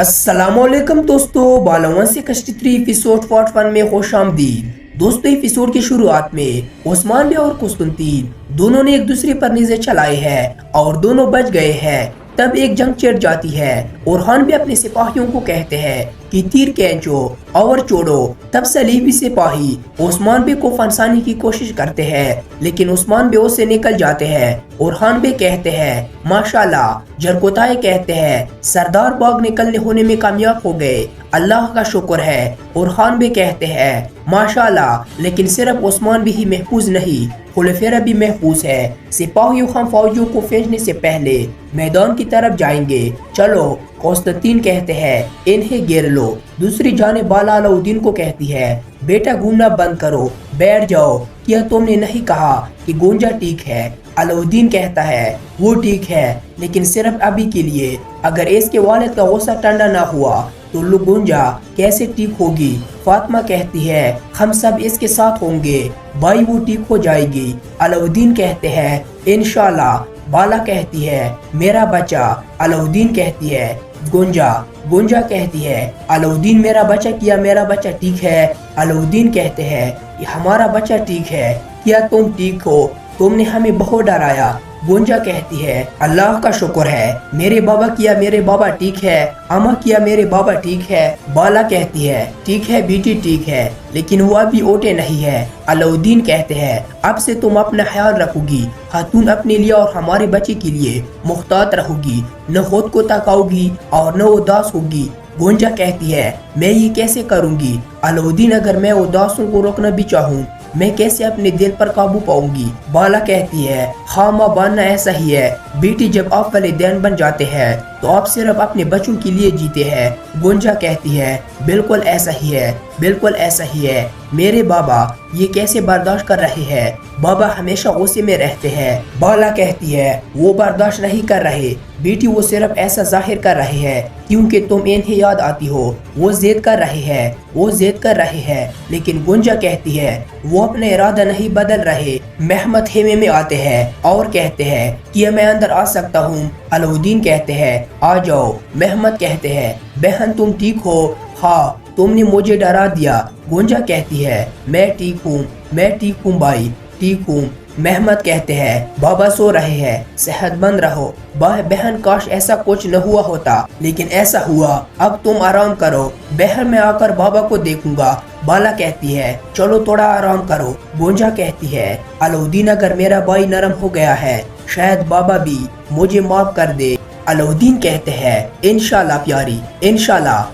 अस्सलाम वालेकुम दोस्तों, बालवन से कश्ती एपिसोड 41 में खुश आमदीद। दोस्तों, एपिसोड की शुरुआत में उस्मान बे और कुस्तुनतीन दोनों ने एक दूसरे पर निज़र चलाई है और दोनों बच गए हैं। तब एक जंग छिड़ जाती है और खान भी अपने सिपाहियों को कहते हैं कि तीर खींचो और छोड़ो। तब सलीबी सिपाही उस्मान बे को फंसाने की कोशिश करते हैं, लेकिन उस्मान बे उससे निकल जाते हैं और खान बे कहते हैं माशाल्लाह। जरकोताए कहते हैं सरदार बाग निकलने होने में कामयाब हो गए, अल्लाह का शुक्र है। और खान बे कहते हैं माशाल्लाह, लेकिन सिर्फ उस्मान भी ही महफूज नहीं, खुलफेरा भी महफूज है। सिपाहियों हम फौजियों को भेजने से पहले मैदान की तरफ जाएंगे, चलो। कुस्तुनतीन कहते हैं इन्हें घेर लो। दूसरी जानिब बाला अलाउद्दीन को कहती है बेटा घूमना बंद करो, बैठ जाओ। क्या तुमने नहीं कहा कि गोंजा ठीक है? अलाउद्दीन कहता है वो ठीक है, लेकिन सिर्फ अभी के लिए। अगर इसके वालिद का गुस्सा ठंडा ना हुआ तो गोंजा कैसे ठीक होगी? फातिमा कहती है हम सब इसके साथ होंगे, भाई वो ठीक हो जाएगी। अलाउद्दीन कहते हैं इंशाल्लाह। बाला कहती है मेरा बच्चा। अलाउद्दीन कहती है गोंजा। गोंजा कहती है अलाउद्दीन मेरा बच्चा, किया मेरा बच्चा ठीक है? अलाउद्दीन कहते हैं हमारा बच्चा ठीक है, क्या तुम ठीक हो? तुमने हमें बहुत डराया। गोंजा कहती है अल्लाह का शुक्र है, मेरे बाबा किया मेरे बाबा ठीक है, अम्मा किया मेरे बाबा ठीक है। बाला कहती है ठीक है बेटी ठीक है, लेकिन वो अभी ओटे नहीं है। अलाउद्दीन कहते हैं अब से तुम अपना ख्याल रखोगी, खातून अपने लिए और हमारे बच्चे के लिए मुख्तात रहोगी, न खुद को तकाओगी और न उदास होगी। गोंजा कहती है मैं ये कैसे करूँगी? अलाउद्दीन अगर मैं उदासों को रोकना भी चाहूँ, मैं कैसे अपने दिल पर काबू पाऊंगी? बाला कहती है हाँ माँ, बनना ऐसा ही है बेटी, जब आप वालिदैन बन जाते हैं तो आप सिर्फ अपने बच्चों के लिए जीते हैं। गोंजा कहती है बिल्कुल ऐसा ही है, बिल्कुल ऐसा ही है। मेरे बाबा ये कैसे बर्दाश्त कर रहे हैं? बाबा हमेशा गुस्से में रहते हैं। बाला कहती है वो बर्दाश्त नहीं कर रहे बेटी, वो सिर्फ ऐसा जाहिर कर रहे हैं क्योंकि तुम इन्हें याद आती हो। वो जिद कर रहे हैं, वो जिद कर रहे हैं। लेकिन गुंजा कहती है वो अपने इरादा नहीं बदल रहे। महमद खेमे में आते हैं और कहते हैं कि मैं अंदर आ सकता हूँ? अलाउद्दीन कहते हैं आ जाओ। महमद कहते हैं बहन तुम ठीक हो? हाँ, तुमने मुझे डरा दिया। गुंजा कहती है मैं ठीक हूँ, मैं ठीक हूँ भाई, ठीक हूँ। महमद कहते हैं बाबा सो रहे हैं, सेहतमंद रहो। बहन काश ऐसा कुछ न हुआ होता, लेकिन ऐसा हुआ, अब तुम आराम करो। बहन मैं आकर बाबा को देखूंगा। बाला कहती है चलो थोड़ा आराम करो। गोंजा कहती है अलाउद्दीन अगर मेरा भाई नरम हो गया है, शायद बाबा भी मुझे माफ कर दे। अलाउद्दीन कहते हैं इंशाल्लाह प्यारी, इंशाल्लाह।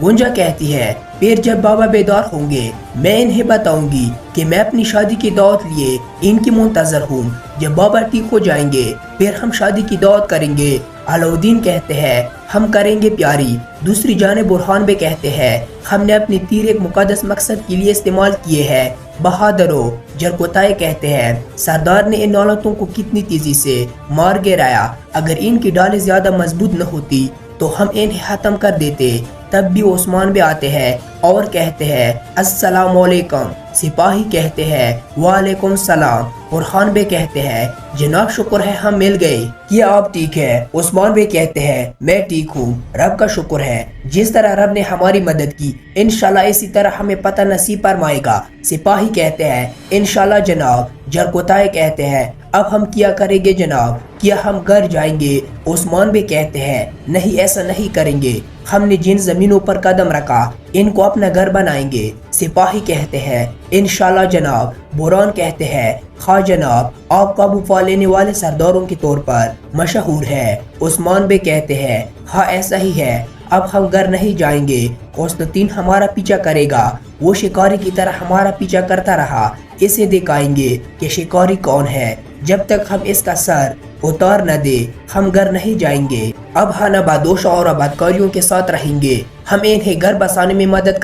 गुंजा कहती है फिर जब बाबा बेदार होंगे मैं इन्हें बताऊंगी कि मैं अपनी शादी की दावत लिए इनकी मुंतजर हूँ। जब बाबा ठीक हो जाएंगे फिर हम शादी की दावत करेंगे। अलाउद्दीन कहते हैं हम करेंगे प्यारी। दूसरी जानिब बुरहान भी कहते हैं हमने अपनी तीर एक मुकद्दस मकसद के लिए इस्तेमाल किए हैं बहादुरो। जरकोताए कहते हैं सरदार ने इन औरतों को कितनी तेजी से मार गिराया, अगर इनकी डालें ज्यादा मजबूत न होती तो हम इन्हें खत्म कर देते। तब भी उस्मान भी आते हैं और कहते हैं अस्सलाम वालेकुम। सिपाही कहते हैं वालेकुम सलाम। और खान बे कहते हैं जनाब शुक्र है हम मिल गए, क्या आप ठीक है? उस्मान बे कहते हैं मैं ठीक हूँ, रब का शुक्र है, जिस तरह रब ने हमारी मदद की इंशाल्लाह इसी तरह हमें पता नसीब फरमाएगा। सिपाही कहते हैं इंशाल्लाह जनाब। जरकोताए कहते हैं अब हम क्या करेंगे जनाब, क्या हम घर जाएंगे? उस्मान बे कहते हैं नहीं ऐसा नहीं करेंगे, हमने जिन जमीनों पर कदम रखा इनको अपना घर बनाएंगे। सिपाही कहते हैं इंशाल्लाह जनाब। बुरहान कहते हैं हाँ जनाब, आप काबू पा लेने वाले सरदारों के तौर पर मशहूर है। उस्मान बे कहते हैं हाँ ऐसा ही है, अब हम घर नहीं जाएंगे, कुस्तुनतीन हमारा पीछा करेगा, वो शिकारी की तरह हमारा पीछा करता रहा, इसे दिखाएंगे कि शिकारी कौन है। जब तक हम इसका सर उतार न दे हम घर नहीं जाएंगे। अब हम बादोश और बदकारियों के साथ रहेंगे, हम इन्हें घर बसाने में मदद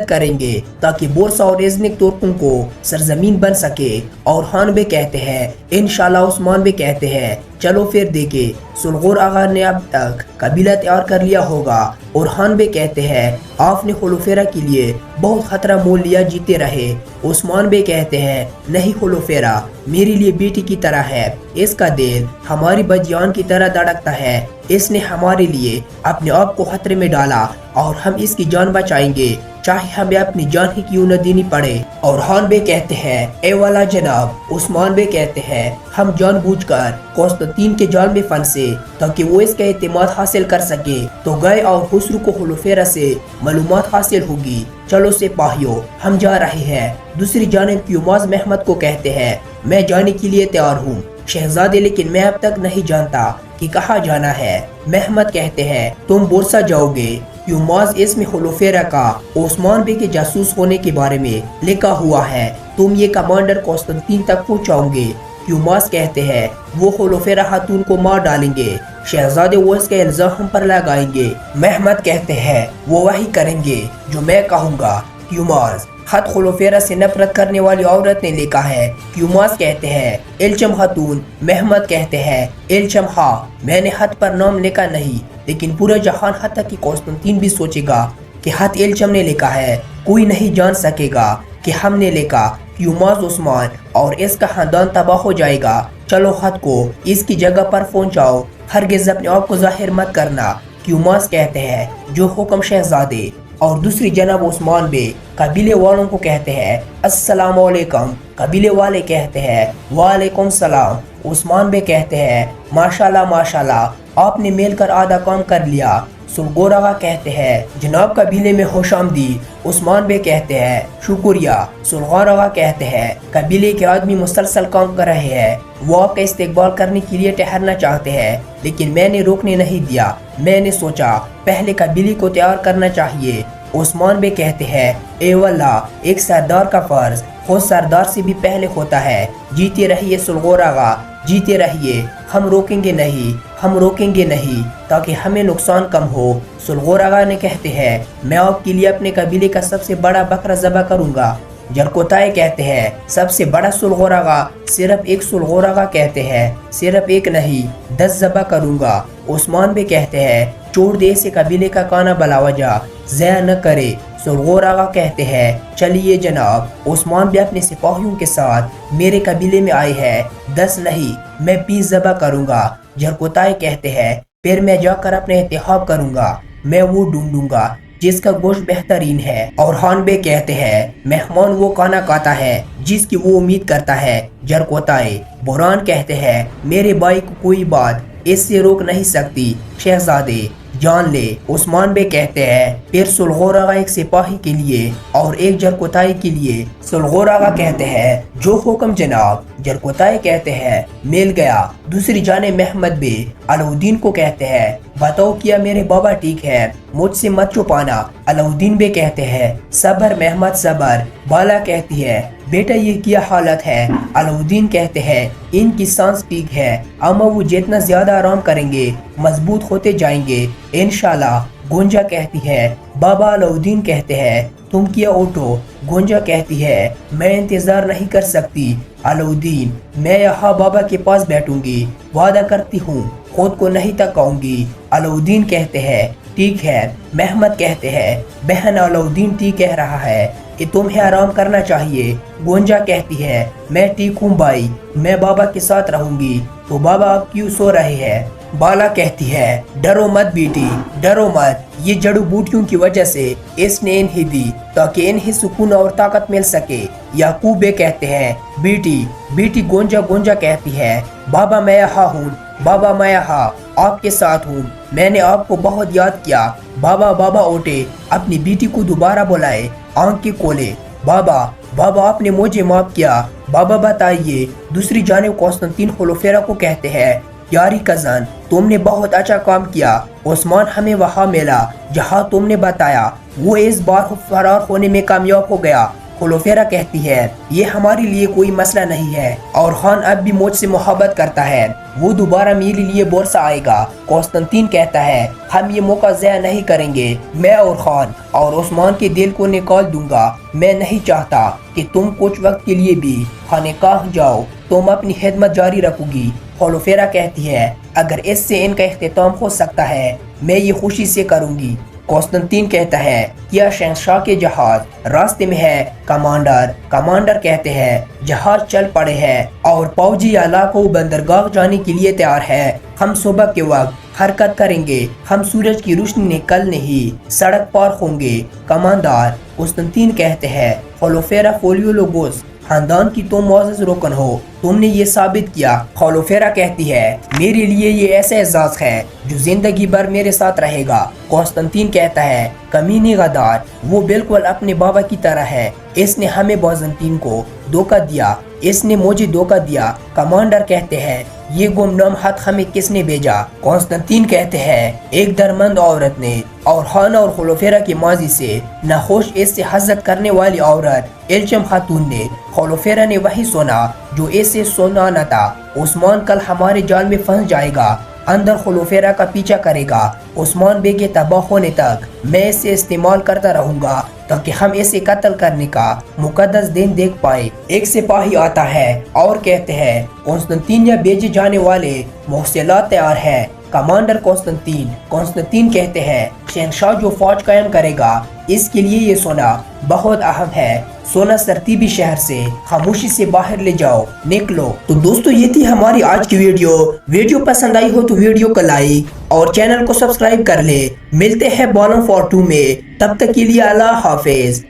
करेंगे ताकि बोरसा और इज़्निक तुर्कों को सरजमीन बन सके। और खान बे कहते हैं इंशाल्लाह। उस्मान बे कहते हैं चलो फिर देखे, सुलगोर आगा ने अब तक कबीला तैयार कर लिया होगा। और खान बे कहते हैं आपने खुलफेरा के लिए बहुत खतरा मोल लिया, जीते रहे। उस्मान बे कहते हैं नहीं, खुलफेरा मेरे लिए बेटी की तरह है, इसका दिल हमारी बजियान की तरह धड़कता है, اس نے ہمارے لیے اپنے آپ کو خطرے میں ڈالا اور ہم اس کی جان بچائیں گے چاہے ہمیں اپنی جان ہی کیوں نہ دینی پڑے۔ اور خان بے کہتے ہیں اے والا جناب۔ عثمان بے کہتے ہیں ہم جان بوجھ کر قسطنطین کے جال میں پھنسے تاکہ وہ اس کا اعتماد حاصل کر سکے تو گئے اور خسرو کو خلوفیرہ سے معلومات حاصل ہوگی۔ چلو سپاہیوں ہم جا رہے ہیں۔ دوسری جانب کیوماز محمد کو کہتے ہیں میں جانے کے لیے تیار ہوں شہزادے، لیکن میں اب تک نہیں جانتا کہ کہاں جانا ہے۔ محمد کہتے ہیں تم بورسا جاؤ گے۔ کیوماز اس میں خلوفیرہ کا عثمان بے کے جاسوس ہونے کے بارے میں لکھا ہوا ہے، تم یہ کمانڈر قسطنطین تک پہنچاؤ گے۔ کیوماز کہتے ہیں وہ خلوفیرہ خاتون کو مار ڈالیں گے، شہزادے وہ اس کا الزام ہم پر لگائیں گے۔ محمد کہتے ہیں وہ وہی کریں گے جو میں کہوں گا۔ کیوماز خط خلوفیرہ سے نفرت کرنے والی عورت نے لکھا ہے۔ کیوماز کہتے ہیں الچم خاتون۔ محمد کہتے ہیں الچم ہاں، میں نے خط پر نام لکھا نہیں، لیکن پورا جہان حتیٰ کہ قسطنطین بھی سوچے گا کہ خط الچم نے لکھا ہے، کوئی نہیں جان سکے گا کہ ہم نے لکھا۔ کیوماز عثمان اور اس کا خاندان تباہ ہو جائے گا، چلو خط کو اس کی جگہ پر پہنچاؤ، ہرگز اپنے آپ کو ظاہر مت کرنا۔ کیوماز کہتے ہیں جو حکم شہزادے۔ اور دوسری جناب عثمان بے قبیلے والوں کو کہتے ہیں السلام علیکم۔ قبیلے والے کہتے ہیں وعلیکم السلام۔ عثمان بے کہتے ہیں ماشاءاللہ ماشاءاللہ، آپ نے مل کر آدھا کام کر لیا۔ سلغور آغا کہتے ہیں جناب قبیلے میں خوش آمدید۔ عثمان بے کہتے ہیں شکریہ۔ سلغور آغا کہتے ہیں قبیلے کے آدمی مسلسل کام کر رہے ہیں، وہ آپ کا استقبال کرنے کے لیے ٹھہرنا چاہتے ہیں، لیکن میں نے روکنے نہیں دیا، میں نے سوچا پہلے قبیلے کو تیار کرنا چاہیے۔ عثمان بے کہتے ہیں اے واللہ، ایک سردار کا فرض خود سردار سے بھی پہلے ہوتا ہے۔ جیتے رہیے سلغور آغا، جیتے رہیے، ہم روکیں گے نہیں، ہم روکیں گے نہیں تاکہ ہمیں نقصان کم ہو۔ سلغور آغا نے کہتے ہیں میں آپ کے لیے اپنے قبیلے کا سب سے بڑا بکرا ذبح کروں گا۔ جرکوتائے کہتے ہیں سب سے بڑا سلغور آغا، صرف ایک سلغور آغا کہتے ہیں صرف ایک نہیں 10 ذبح کروں گا۔ عثمان بے کہتے ہیں چھوڑ دے اسے قبیلے کا کانا بلا وجہ ضائع نہ کرے۔ سلغور آغا کہتے ہیں چلیے جناب۔ عثمان بے اپنے سپاہیوں کے ساتھ میرے قبیلے میں آئے ہیں، 10 نہیں میں 20 ذبح کروں گا۔ جرکوتائے کہتے ہیں پھر میں جا کر اپنے انتخاب کروں گا، میں وہ ڈھونڈوں گا جس کا گوشت بہترین ہے۔ اور خان بے کہتے ہیں مہمان وہ کھانا کھاتا ہے جس کی وہ امید کرتا ہے۔ جرکوتائے بوران کہتے ہیں میرے بھائی کو کوئی بات اس سے روک نہیں سکتی، شہزادے جان لے۔ عثمان بے کہتے ہیں پھر سلغور آغا ایک سپاہی کے لیے اور ایک جرکوتائی کے لیے۔ سلغور آغا کہتے ہیں جو حکم جناب۔ جرکوتائی کہتے ہیں مل گیا۔ دوسری جانب محمد بے علاؤدین کو کہتے ہیں بتاؤ کیا میرے بابا ٹھیک ہے، مجھ سے مت چھپانا۔ علاؤدین بے کہتے ہیں صبر محمد صبر۔ بالا کہتی ہے بیٹا یہ کیا حالت ہے؟ علاؤدین کہتے ہیں ان کی سانس ٹھیک ہے، اما وہ جتنا زیادہ آرام کریں گے مضبوط ہوتے جائیں گے انشاءاللہ۔ گونجا کہتی ہے بابا۔ علاؤدین کہتے ہیں تم کیا اٹھو۔ گونجا کہتی ہے میں انتظار نہیں کر سکتی۔ علاؤدین میں یہاں بابا کے پاس بیٹھوں گی، وعدہ کرتی ہوں خود کو نہیں تکاؤں گی۔ علاؤدین کہتے ہیں ٹھیک ہے۔ محمد کہتے ہیں بہن علاؤدین ٹھیک کہہ رہا ہے کہ تمہیں آرام کرنا چاہیے۔ گونجا کہتی ہے میں ٹھیک ہوں بھائی، میں بابا کے ساتھ رہوں گی۔ تو بابا آپ کیوں سو رہے ہیں؟ بالا کہتی ہے ڈرو مت بیٹی، ڈرو مت، یہ جڑی بوٹیوں کی وجہ سے اس نے انہیں دی تاکہ انہیں سکون اور طاقت مل سکے۔ یعقوب بے کہتے ہیں بیٹی بیٹی۔ گونجا کہتی ہے بابا میں یہاں ہوں، بابا میں یہاں آپ کے ساتھ ہوں، میں نے آپ کو بہت یاد کیا۔ بابا اٹھے، اپنی بیٹی کو دوبارہ بلائے، آنکھیں کھولے۔ بابا آپ نے مجھے معاف کیا، بابا بتائیے۔ دوسری جانب قسطنطین خلوفیرہ کو کہتے ہیں یاری کزن تم نے بہت اچھا کام کیا، عثمان ہمیں وہاں ملا جہاں تم نے بتایا، وہ اس بار فرار ہونے میں کامیاب ہو گیا۔ خلوفیرہ کہتی ہے یہ ہمارے لیے کوئی مسئلہ نہیں ہے، اور خان اب بھی مجھ سے محبت کرتا ہے، وہ دوبارہ میرے لیے بورسا آئے گا۔ قسطنطین کہتا ہے ہم یہ موقع ضائع نہیں کریں گے، میں اور خان اور عثمان کے دل کو نکال دوں گا۔ میں نہیں چاہتا کہ تم کچھ وقت کے لیے بھی خانقاہ جاؤ، تم اپنی خدمت جاری رکھو گی۔ خلوفیرہ کہتی ہے اگر اس سے ان کا اختتام ہو سکتا ہے میں یہ خوشی سے کروں گی۔ قسطنطین کہتا ہے کیا شہنشاہ کے جہاز راستے میں ہے؟ کمانڈر کہتے ہیں جہاز چل پڑے ہیں اور فوجی علاقوں بندرگاہ جانے کے لیے تیار ہے۔ हम सुबह के वक्त हरकत करेंगे, हम सूरज की रोशनी में कल नहीं सड़क पार होंगे। कमांडर कुस्तुनतीन कहते हैं, होलोफेरा फोलियोलोगोस खानदान की तुम मुअज़्ज़ज़ रुकन हो, तुमने ये साबित किया। होलोफेरा कहती है, मेरे लिए ये ऐसा एहसास है जो जिंदगी भर मेरे साथ रहेगा। कुस्तुनतीन कहता है, कमीने गद्दार, वो बिल्कुल अपने बाबा की तरह है, इसने हमें बाज़ंतीन को धोखा दिया, इसने मुझे धोखा दिया। कमांडर कहते हैं, ये गुमनाम खत हमें किसने भेजा? कुस्तुनतीन कहते हैं, एक दरमंद औरत ने, और हाना और होलोफेरा की माजी से नाखुश इससे हसद करने वाली औरत इल्चम खातून ने। होलोफेरा ने वही सुना जो इससे सुना न था। उस्मान कल हमारे जाल में फंस जाएगा, अंदर होलोफेरा का पीछा करेगा। उस्मान बे के तबाह होने तक मैं इसे इस्तेमाल करता रहूंगा ताकि हम इसे कत्ल करने का मुकद्दस दिन देख पाए। एक सिपाही आता है और कहते हैं, कुस्तुनतीन भेजे जाने वाले मुहसिलात तैयार है। कमांडर कुस्तुनतीन कहते हैं, शहनशाह जो फौज कायम करेगा इसके लिए ये सोना बहुत अहम है। सोना तरतीबी शहर से खामोशी से बाहर ले जाओ, निकलो। तो दोस्तों ये थी हमारी आज की वीडियो पसंद आई हो तो वीडियो को लाइक और चैनल को सब्सक्राइब कर ले। मिलते हैं बॉलम फॉर 2 में, तब तक के लिए अल्लाह हाफिज।